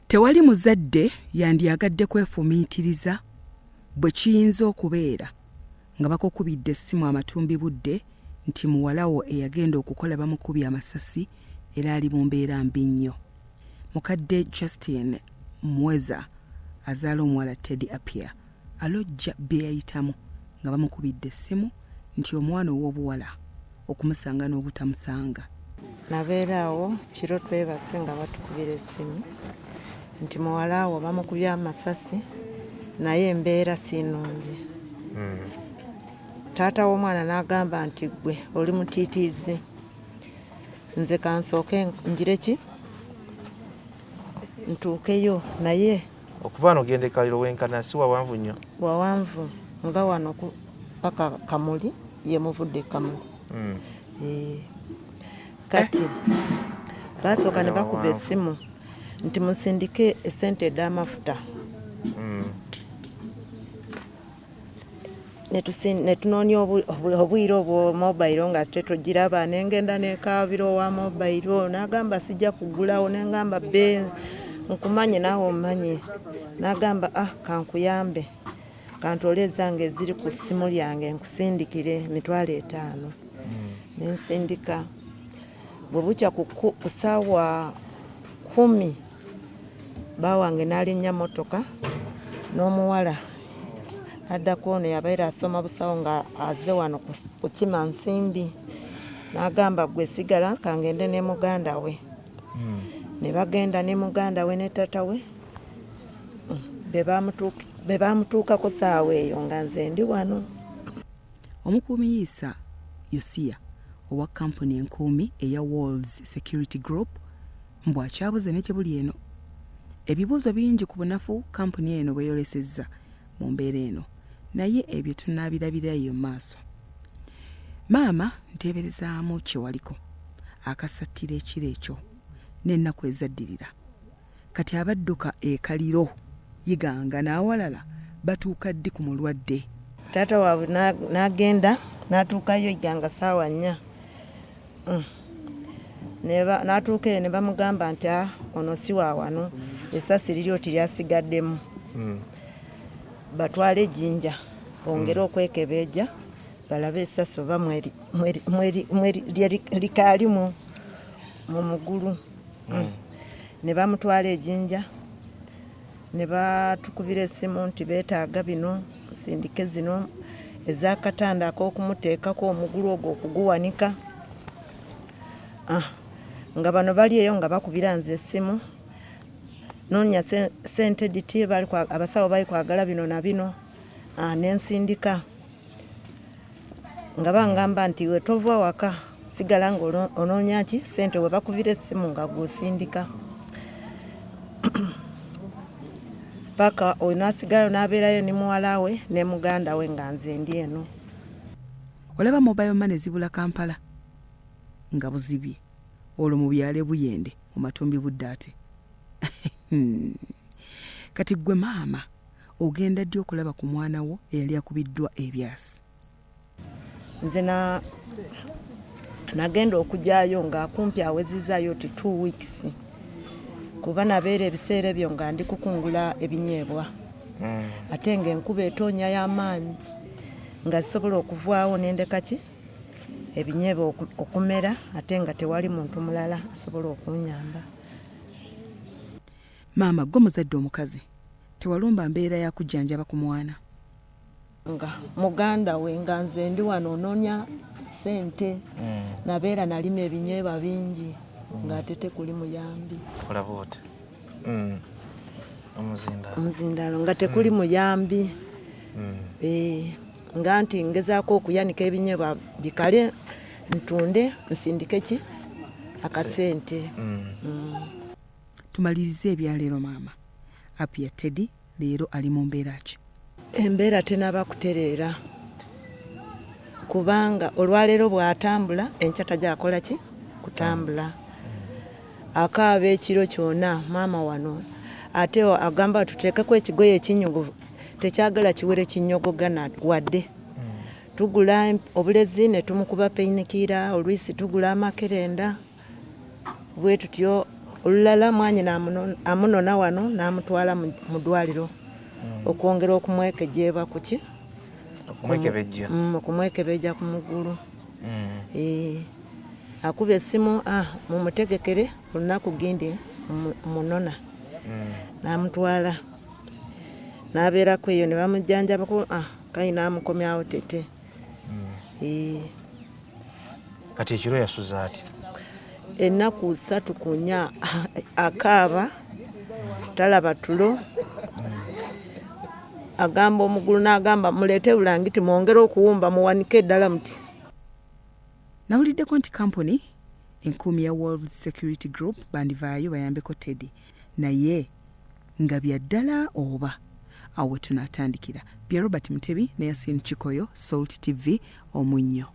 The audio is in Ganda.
Tewali muzadde yandyagadde kwefumiitiriza bwe kiyinza okubeera nga bakukubidde essimu amatumbi budde nti muwalawo eyagenda okukola bamukubye amasasi era ali mu mbeera mbi nnyo. Mukadde Justin Mweza azaala omuwala Teddy Appiah alojja bye yayitamu nga bamukubidde essimu nti omwana ow'obuwala okumusanga n'obutamusanga. Nabeeraawo kiro twebase nga batukubira essimu nti muwalawo bamukubye amasasi naye embeera si nnungi. Taata w'omwana n'agamba nti ggwe oli mutiitiizi, nze kansooke njire ntuukeyo naye okuva wano ogenda e Kaliro wenkana si wawanvu nnyo? Wawanvu nga wano paka Kamuli ye muvudde Kamuli. Kati basooka ne bakuba essimu nti musindike essente ed'amafuta. Ne tunoonya obwire obwo mobile nga tetugiraba, ne ngenda n'ekaabira owa mobile n'agamba sijja kugulawo, ne ngamba be nkumanye naawe ommanyi, n'agamba kankuyambe kantoole ezange eziri ku ssimu lyange nkusindikire $50. Ne nsindika. Bwe bukya ku ssaawa 10 baawange n'alinnya motoka n'omuwala addako ono yabeera asoma busawo nga aze wano kukima nsimbi, n'agamba gwe sigala kangende ne muganda we. Ne bagenda ne muganda we ne tata we be bamutuukako saawa eyo nga nze ndi wano. Omukuumi Yiisa Yosia owa kampuni enkuumi eya Walls Security Group mbw akyabuze ne gyebuli eno. Ebibuuzo bingi ku bunafu kampuni eno bweyolesezza mu mbeera eno, naye ebyo tunaabirabirayo mu maaso. Maama nteeberezaamu kyewaliko akasattira ekiro ekyo n'ennaku ezaddirira. Kati abadduka e Kaliro yiganga n'awalala batuuka ddi ku mulwadde. Taata waabwe n'agenda n'atuukayo yiganga ssaawa 4. N'atuuka eyo ne bamugamba nti ono si wa wano, essasi liryo tiryasigaddemu. Batwale ejjinja bongere okwekebeeja balabe essasi oba likaalimu mu mugulu. Ne bamutwala ejjinja ne batukubira essimu nti beetaaga bino nsindike zino ez'akatanda ak'okumuteekako omugulu ogwo okuguwanika. Nga bano bali eyo nga bakubira nze essimu noonya sente diti abasawo bali kwagala bino na bino, n'ensindika nga bangamba nti we tova waka sigala nga onoonya ki sente we bakubira essimu nga gw'osindika. Paka onaasigala n'abeerayo ne muwala we ne muganda we nga nze ndi eno. Olaba mobile money zibula Kampala nga buzibye olwo mu byalo Buyende mu Matumbi budde ate. Kati gwe maama ogenda ddi okulaba ku mwana wo eyali akubiddwa ebyasi? Nze nagenda okujyayo nga kumpi awezizaayo ti 2 weeks kuba nabeera ebiseera ebyo nga ndi kukungula ebinyeebwa. Ate ng'enkuba etoonya y'amaanyi nga zisobola okuvaawo n'endeka ebinyeebwa okumera ate nga tewali muntu mulala asobola okunyamba. Maama gwe muzadde omukazi tewalumba mbeera ya kujjanjaba ku mwana? Nga muganda we nga nze ndi wano onoonya sente, nabeera nalima ebinyeebwa bingi nga ate tekuli muyambi. Olaba oti omuzindaalo nga tekuli muyambi. Nga nti ngezaako okuyanika ebinyeebwa bikale ntunde nsindike akasente. Tumalirize ebyaleero maama. Appiah Teddy leero ali mu mbeera ki? Embeera tenaba kutereera kubanga olwaleero bw'atambula enkya tajja akola kutambula. Akaaba ekiro kyonna maama wano ate agamba tuteekeko ekigoye ekinyuguvu tekyagala kiwere kinyogogana wadde. Tugula obulezi ne tumukuba painkiller, oluisi tugula amakerenda bwe tutyo olulala mwanyina amunona wano n'amutwala mu ddwaliro okwongera okumwekejeeba kuki okumwekebejja ku mugulu. Akuba essimu mumutegekere olunaku gindi munona n'amutwala n'abeerako eyo ne bamujjanjabako kali n'amukomyawo tete. Kati ekiro yasuza atya? Ennaku 3 ku 4 akaaba talaba tulo agamba omugulu n'agamba muleete bulangiti mwongere okuwumba muwanike eddala muti. Nawuliddeko nti kampuni enkuumi ya Wolves Security Group bandivaayo bayambeko Teddy naye nga bya ddala oba awo tunaatandikira. Bya Robert Mutebi ne Yasin Chikoyo, Salt TV, Omunnyo.